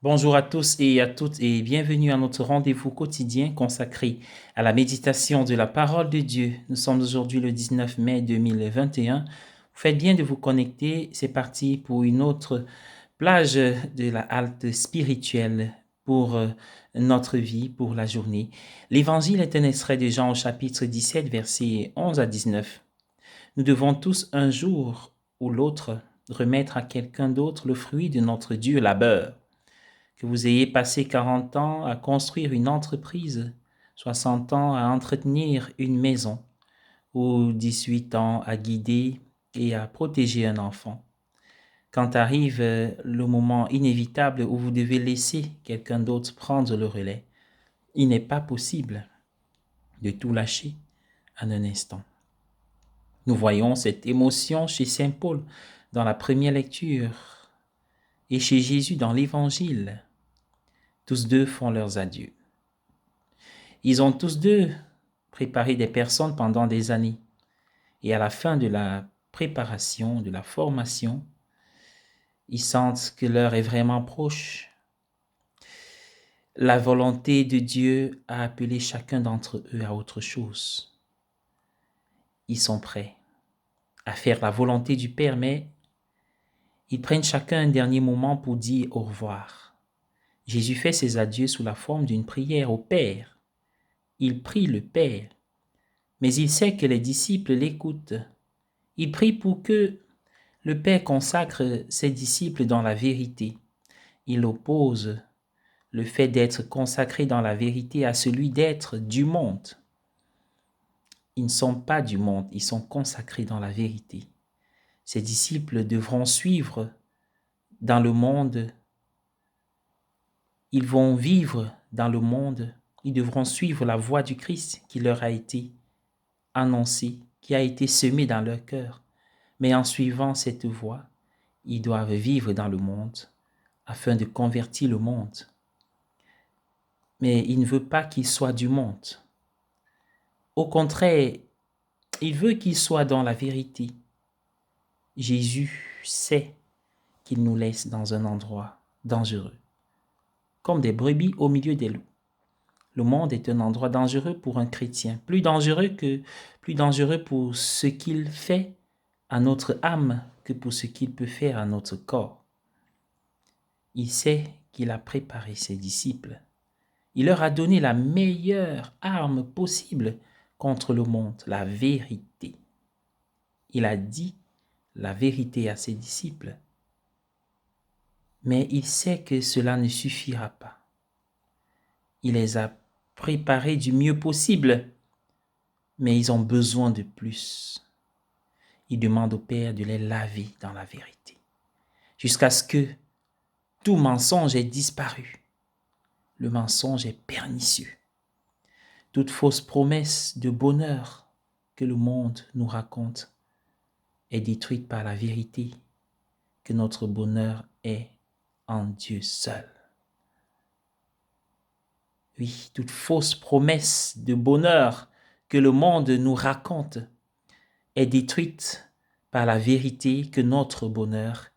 Bonjour à tous et à toutes et bienvenue à notre rendez-vous quotidien consacré à la méditation de la parole de Dieu. Nous sommes aujourd'hui le 19 mai 2021. Vous faites bien de vous connecter. C'est parti pour une autre plage de la halte spirituelle pour notre vie, pour la journée. L'évangile est un extrait de Jean au chapitre 17, versets 11 à 19. Nous devons tous un jour ou l'autre remettre à quelqu'un d'autre le fruit de notre dur labeur. Que vous ayez passé 40 ans à construire une entreprise, 60 ans à entretenir une maison, ou 18 ans à guider et à protéger un enfant. Quand arrive le moment inévitable où vous devez laisser quelqu'un d'autre prendre le relais, il n'est pas possible de tout lâcher en un instant. Nous voyons cette émotion chez Saint Paul dans la première lecture et chez Jésus dans l'Évangile. Tous deux font leurs adieux. Ils ont tous deux préparé des personnes pendant des années. Et à la fin de la préparation, de la formation, ils sentent que l'heure est vraiment proche. La volonté de Dieu a appelé chacun d'entre eux à autre chose. Ils sont prêts à faire la volonté du Père, mais ils prennent chacun un dernier moment pour dire au revoir. Jésus fait ses adieux sous la forme d'une prière au Père. Il prie le Père, mais il sait que les disciples l'écoutent. Il prie pour que le Père consacre ses disciples dans la vérité. Il oppose le fait d'être consacré dans la vérité à celui d'être du monde. Ils ne sont pas du monde, ils sont consacrés dans la vérité. Ses disciples devront suivre dans le monde. Ils vont vivre dans le monde. Ils devront suivre la voie du Christ qui leur a été annoncée, qui a été semée dans leur cœur. Mais en suivant cette voie, ils doivent vivre dans le monde afin de convertir le monde. Mais il ne veut pas qu'ils soient du monde. Au contraire, il veut qu'ils soient dans la vérité. Jésus sait qu'il nous laisse dans un endroit dangereux, comme des brebis au milieu des loups. Le monde est un endroit dangereux pour un chrétien, plus dangereux pour ce qu'il fait à notre âme que pour ce qu'il peut faire à notre corps. Il sait qu'il a préparé ses disciples. Il leur a donné la meilleure arme possible contre le monde, la vérité. Il a dit la vérité à ses disciples. Mais il sait que cela ne suffira pas. Il les a préparés du mieux possible, mais ils ont besoin de plus. Il demande au Père de les laver dans la vérité, jusqu'à ce que tout mensonge ait disparu. Le mensonge est pernicieux. Toute fausse promesse de bonheur que le monde nous raconte est détruite par la vérité que notre bonheur est en Dieu seul. Oui, toute fausse promesse de bonheur que le monde nous raconte est détruite par la vérité que notre bonheur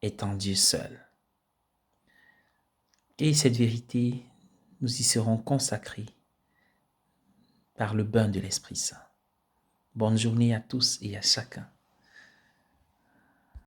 est en Dieu seul. Et cette vérité, nous y serons consacrés par le bain de l'Esprit Saint. Bonne journée à tous et à chacun.